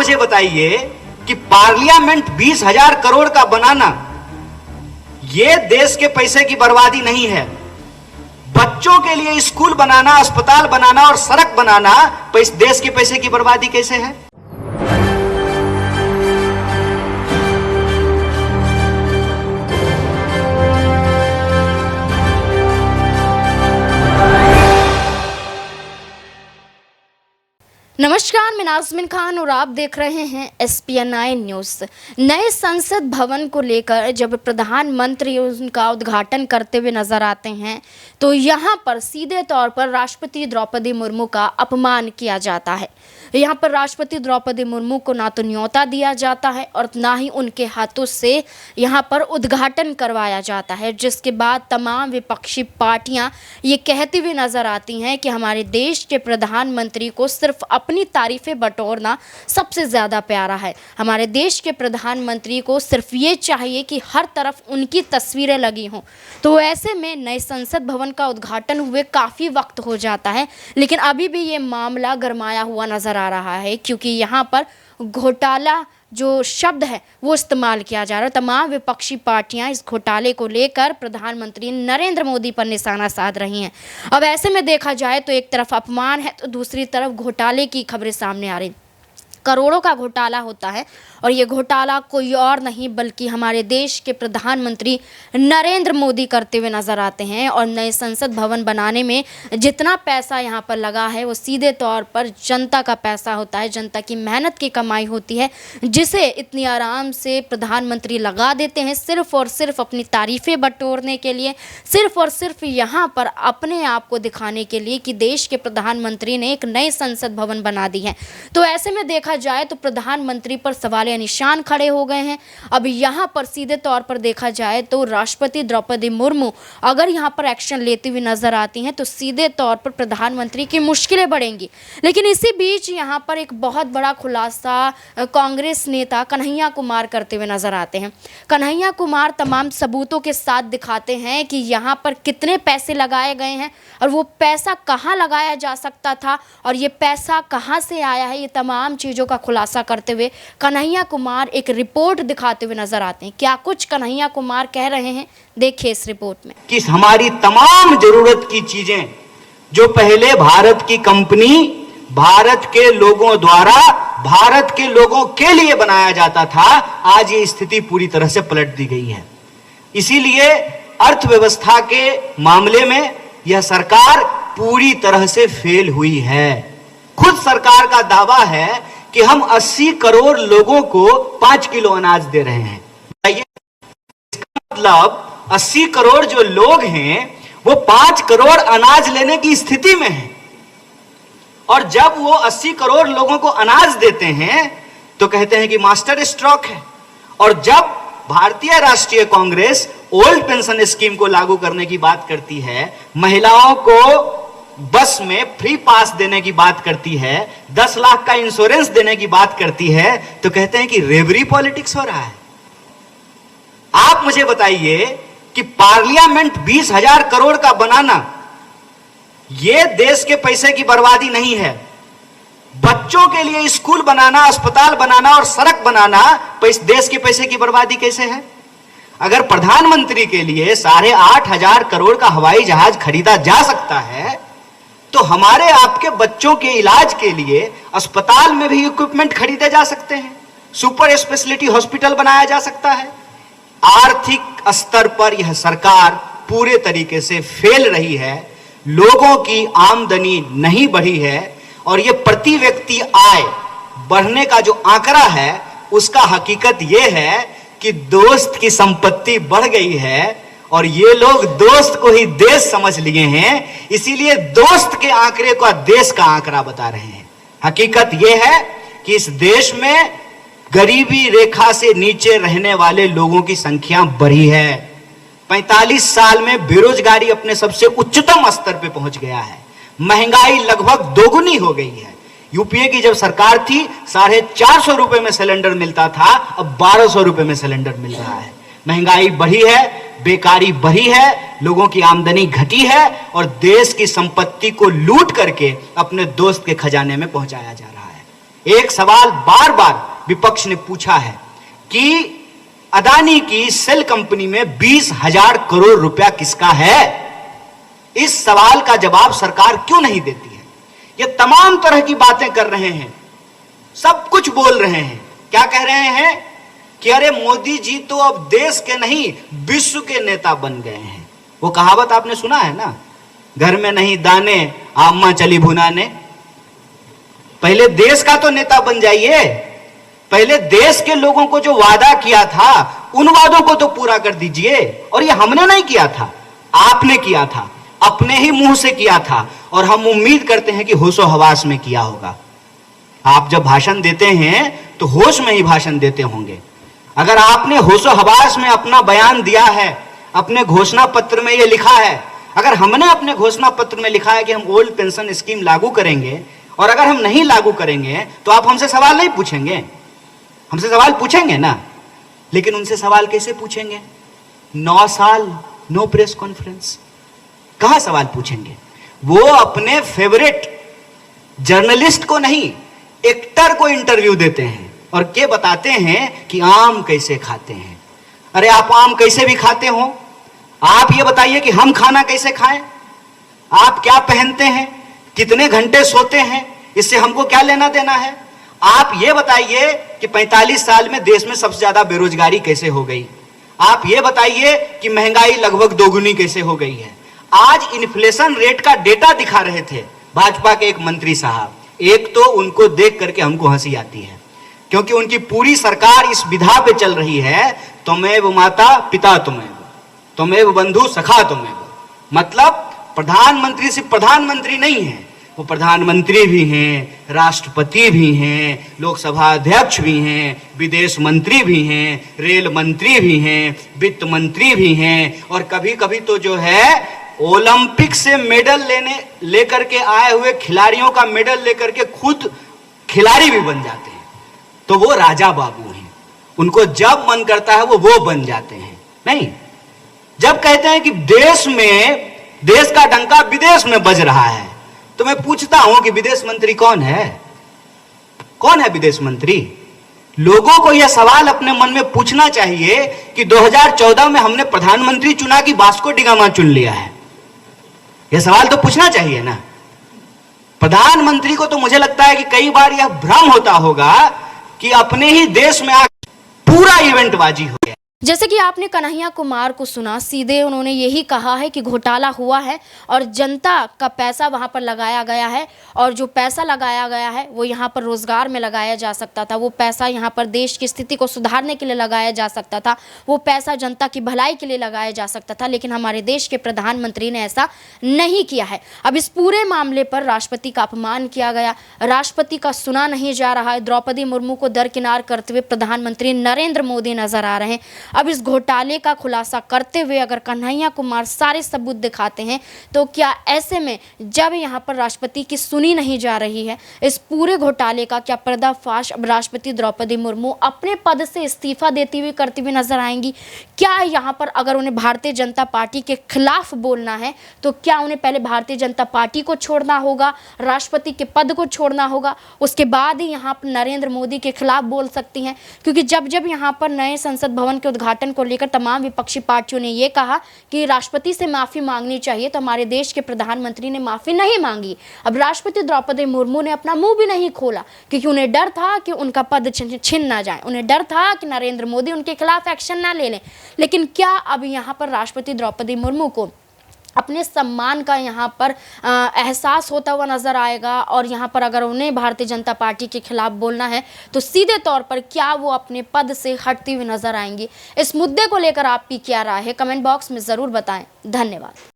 मुझे बताइए कि पार्लियामेंट 20,000 करोड़ का बनाना यह देश के पैसे की बर्बादी नहीं है। बच्चों के लिए स्कूल बनाना, अस्पताल बनाना और सड़क बनाना देश के पैसे की बर्बादी कैसे है? नमस्कार, मैं नाज़मीन खान और आप देख रहे हैं SPNI न्यूज़। नए संसद भवन को लेकर जब प्रधानमंत्री उनका उद्घाटन करते हुए नजर आते हैं तो यहाँ पर सीधे तौर पर राष्ट्रपति द्रौपदी मुर्मू का अपमान किया जाता है। यहाँ पर राष्ट्रपति द्रौपदी मुर्मू को ना तो न्योता दिया जाता है और ना ही उनके हाथों से यहाँ पर उद्घाटन करवाया जाता है, जिसके बाद तमाम विपक्षी पार्टियाँ ये कहती हुई नजर आती हैं कि हमारे देश के प्रधानमंत्री को सिर्फ अपनी तारीफें बटोरना सबसे ज़्यादा प्यारा है। हमारे देश के प्रधानमंत्री को सिर्फ ये चाहिए कि हर तरफ उनकी तस्वीरें लगी हों। तो ऐसे में नए संसद भवन का उद्घाटन हुए काफ़ी वक्त हो जाता है, लेकिन अभी भी ये मामला गरमाया हुआ नज़र आ रहा है, क्योंकि यहाँ पर घोटाला जो शब्द है वो इस्तेमाल किया जा रहा है। तमाम विपक्षी पार्टियां इस घोटाले को लेकर प्रधानमंत्री नरेंद्र मोदी पर निशाना साध रही हैं। अब ऐसे में देखा जाए तो एक तरफ अपमान है तो दूसरी तरफ घोटाले की खबरें सामने आ रही। करोड़ों का घोटाला होता है और ये घोटाला कोई और नहीं बल्कि हमारे देश के प्रधानमंत्री नरेंद्र मोदी करते हुए नज़र आते हैं। और नए संसद भवन बनाने में जितना पैसा यहाँ पर लगा है वो सीधे तौर पर जनता का पैसा होता है, जनता की मेहनत की कमाई होती है, जिसे इतनी आराम से प्रधानमंत्री लगा देते हैं सिर्फ़ और सिर्फ अपनी तारीफ़ें बटोरने के लिए, सिर्फ़ और सिर्फ यहाँ पर अपने आप को दिखाने के लिए कि देश के प्रधानमंत्री ने एक नए संसद भवन बना दी है। तो ऐसे में देखा जाए तो प्रधानमंत्री पर सवालिया निशान खड़े हो गए हैं। अब यहाँ पर सीधे तौर पर देखा जाए तो राष्ट्रपति द्रौपदी मुर्मू अगर यहाँ पर एक्शन लेती हुई नजर आती हैं तो सीधे तौर पर प्रधानमंत्री की मुश्किलें बढ़ेंगी। लेकिन इसी बीच यहाँ पर एक बहुत बड़ा खुलासा कांग्रेस नेता कन्हैया कुमार करते हुए नजर आते हैं। कन्हैया कुमार तमाम सबूतों के साथ दिखाते हैं कि यहाँ पर कितने पैसे लगाए गए हैं और वो पैसा कहाँ लगाया जा सकता था और ये पैसा कहाँ से आया है, ये तमाम चीज़ों का खुलासा करते हुए कन्हैया कुमार एक रिपोर्ट दिखाते हुए नजर आते हैं। क्या कुछ कन्हैया कुमार कह रहे हैं, देखिए इस रिपोर्ट में। कि हमारी तमाम जरूरत की चीजें जो पहले भारत की कंपनी, भारत के लोगों द्वारा, भारत के लोगों के लिए बनाया जाता था, आज ये स्थिति पूरी तरह से पलट दी गई है। इसीलिए अर्थव्यवस्था के मामले में यह सरकार पूरी तरह से फेल हुई है। खुद सरकार का दावा है कि हम 80 करोड़ लोगों को 5 किलो अनाज दे रहे हैं। इसका मतलब 80 करोड़ जो लोग हैं वो 5 करोड़ अनाज लेने की स्थिति में हैं। और जब वो 80 करोड़ लोगों को अनाज देते हैं तो कहते हैं कि मास्टर स्ट्रोक है। और जब भारतीय राष्ट्रीय कांग्रेस ओल्ड पेंशन स्कीम को लागू करने की बात करती है, महिलाओं को बस में फ्री पास देने की बात करती है, 10 लाख का इंश्योरेंस देने की बात करती है, तो कहते हैं कि रेवरी पॉलिटिक्स हो रहा है। आप मुझे बताइए कि पार्लियामेंट 20,000 करोड़ का बनाना यह देश के पैसे की बर्बादी नहीं है। बच्चों के लिए स्कूल बनाना, अस्पताल बनाना और सड़क बनाना देश के पैसे की बर्बादी कैसे है? अगर प्रधानमंत्री के लिए 8,500 करोड़ का हवाई जहाज खरीदा जा सकता है तो हमारे आपके बच्चों के इलाज के लिए अस्पताल में भी इक्विपमेंट खरीदे जा सकते हैं, सुपर स्पेशलिटी हॉस्पिटल बनाया जा सकता है। आर्थिक स्तर पर यह सरकार पूरे तरीके से फेल रही है। लोगों की आमदनी नहीं बढ़ी है और यह प्रति व्यक्ति आय बढ़ने का जो आंकड़ा है उसका हकीकत यह है कि दोस्त की संपत्ति बढ़ गई है और ये लोग दोस्त को ही देश समझ लिए हैं, इसीलिए दोस्त के आंकड़े को देश का आंकड़ा बता रहे हैं। हकीकत यह है कि इस देश में गरीबी रेखा से नीचे रहने वाले लोगों की संख्या बढ़ी है। 45 साल में बेरोजगारी अपने सबसे उच्चतम स्तर पे पहुंच गया है। महंगाई लगभग दोगुनी हो गई है। यूपीए की जब सरकार थी 450 रुपए में सिलेंडर मिलता था, अब 1200 रुपए में सिलेंडर मिल रहा है। महंगाई बढ़ी है, बेकारी बढ़ी है, लोगों की आमदनी घटी है और देश की संपत्ति को लूट करके अपने दोस्त के खजाने में पहुंचाया जा रहा है। एक सवाल बार बार विपक्ष ने पूछा है कि अदानी की सेल कंपनी में 20,000 करोड़ रुपया किसका है। इस सवाल का जवाब सरकार क्यों नहीं देती है। ये तमाम तरह की बातें कर रहे हैं, सब कुछ बोल रहे हैं। क्या कह रहे हैं कि अरे मोदी जी तो अब देश के नहीं विश्व के नेता बन गए हैं। वो कहावत आपने सुना है ना, घर में नहीं दाने आम्मा चली भुनाने। पहले देश का तो नेता बन जाइए, पहले देश के लोगों को जो वादा किया था उन वादों को तो पूरा कर दीजिए। और ये हमने नहीं किया था, आपने किया था, अपने ही मुंह से किया था, और हम उम्मीद करते हैं कि होशो हवास में किया होगा। आप जब भाषण देते हैं तो होश में ही भाषण देते होंगे। अगर आपने होशो हवास में अपना बयान दिया है, अपने घोषणा पत्र में यह लिखा है, अगर हमने अपने घोषणा पत्र में लिखा है कि हम ओल्ड पेंशन स्कीम लागू करेंगे, और अगर हम नहीं लागू करेंगे तो आप हमसे सवाल नहीं पूछेंगे, हमसे सवाल पूछेंगे ना। लेकिन उनसे सवाल कैसे पूछेंगे? 9 साल नो प्रेस कॉन्फ्रेंस, कहां सवाल पूछेंगे? वो अपने फेवरेट जर्नलिस्ट को नहीं, एक्टर को इंटरव्यू देते हैं और के बताते हैं कि आम कैसे खाते हैं। अरे आप आम कैसे भी खाते हो, आप ये बताइए कि हम खाना कैसे खाएं। आप क्या पहनते हैं, कितने घंटे सोते हैं, इससे हमको क्या लेना देना है। आप ये बताइए कि 45 साल में देश में सबसे ज्यादा बेरोजगारी कैसे हो गई। आप ये बताइए कि महंगाई लगभग दोगुनी कैसे हो गई है। आज इन्फ्लेशन रेट का डेटा दिखा रहे थे भाजपा के एक मंत्री साहब। एक तो उनको देख करके हमको हंसी आती है, क्योंकि उनकी पूरी सरकार इस विधा पे चल रही है, त्वमेव माता पिता त्वमेव बंधु सखा त्वमेव। मतलब प्रधानमंत्री सिर्फ प्रधानमंत्री नहीं है, वो प्रधानमंत्री भी हैं, राष्ट्रपति भी हैं, लोकसभा अध्यक्ष भी हैं, विदेश मंत्री भी हैं, रेल मंत्री भी हैं, वित्त मंत्री भी हैं, और कभी कभी तो जो है ओलंपिक से मेडल लेकर के आए हुए खिलाड़ियों का मेडल लेकर के खुद खिलाड़ी भी बन जाते हैं। तो वो राजा बाबू हैं, उनको जब मन करता है वो बन जाते हैं। नहीं, जब कहते हैं कि देश का डंका विदेश में बज रहा है, तो मैं पूछता हूं कि विदेश मंत्री कौन है? कौन है विदेश मंत्री? लोगों को यह सवाल अपने मन में पूछना चाहिए कि 2014 में हमने प्रधानमंत्री चुना कि वास्को डी गामा चुन लिया है। यह सवाल तो पूछना चाहिए ना। प्रधानमंत्री को तो मुझे लगता है कि कई बार यह भ्रम होता होगा कि अपने ही देश में पूरा इवेंटबाजी हो गया। जैसे कि आपने कन्हैया कुमार को सुना, सीधे उन्होंने यही कहा है कि घोटाला हुआ है और जनता का पैसा वहां पर लगाया गया है, और जो पैसा लगाया गया है वो यहाँ पर रोजगार में लगाया जा सकता था, वो पैसा यहाँ पर देश की स्थिति को सुधारने के लिए लगाया जा सकता था, वो पैसा जनता की भलाई के लिए लगाया जा सकता था। लेकिन हमारे देश के प्रधानमंत्री ने ऐसा नहीं किया है। अब इस पूरे मामले पर राष्ट्रपति का अपमान किया गया, राष्ट्रपति का सुना नहीं जा रहा है। द्रौपदी मुर्मू को दरकिनार करते हुए प्रधानमंत्री नरेंद्र मोदी नजर आ रहे हैं। अब इस घोटाले का खुलासा करते हुए अगर कन्हैया कुमार सारे सबूत दिखाते हैं, तो क्या ऐसे में जब यहाँ पर राष्ट्रपति की सुनी नहीं जा रही है, इस पूरे घोटाले का क्या पर्दाफाश अब राष्ट्रपति द्रौपदी मुर्मू अपने पद से इस्तीफा देती हुई करती हुई नजर आएंगी? क्या यहाँ पर अगर उन्हें भारतीय जनता पार्टी के खिलाफ बोलना है, तो क्या उन्हें पहले भारतीय जनता पार्टी को छोड़ना होगा, राष्ट्रपति के पद को छोड़ना होगा, उसके बाद ही यहाँ पर नरेंद्र मोदी के खिलाफ बोल सकती हैं? क्योंकि जब यहाँ पर नए संसद भवन के उद्घाटन को लेकर तमाम विपक्षी पार्टियों ने यह कहा कि राष्ट्रपति से माफी मांगनी चाहिए, तो हमारे देश के प्रधानमंत्री ने माफी नहीं मांगी। अब राष्ट्रपति द्रौपदी मुर्मू ने अपना मुंह भी नहीं खोला, क्योंकि उन्हें डर था कि उनका पद छिन ना जाए, उन्हें डर था कि नरेंद्र मोदी उनके खिलाफ एक्शन ना ले लें। लेकिन क्या अब यहाँ पर राष्ट्रपति द्रौपदी मुर्मू को अपने सम्मान का यहाँ पर एहसास होता हुआ नजर आएगा? और यहाँ पर अगर उन्हें भारतीय जनता पार्टी के खिलाफ बोलना है, तो सीधे तौर पर क्या वो अपने पद से हटती हुई नजर आएंगी? इस मुद्दे को लेकर आपकी क्या राय है, कमेंट बॉक्स में ज़रूर बताएं। धन्यवाद।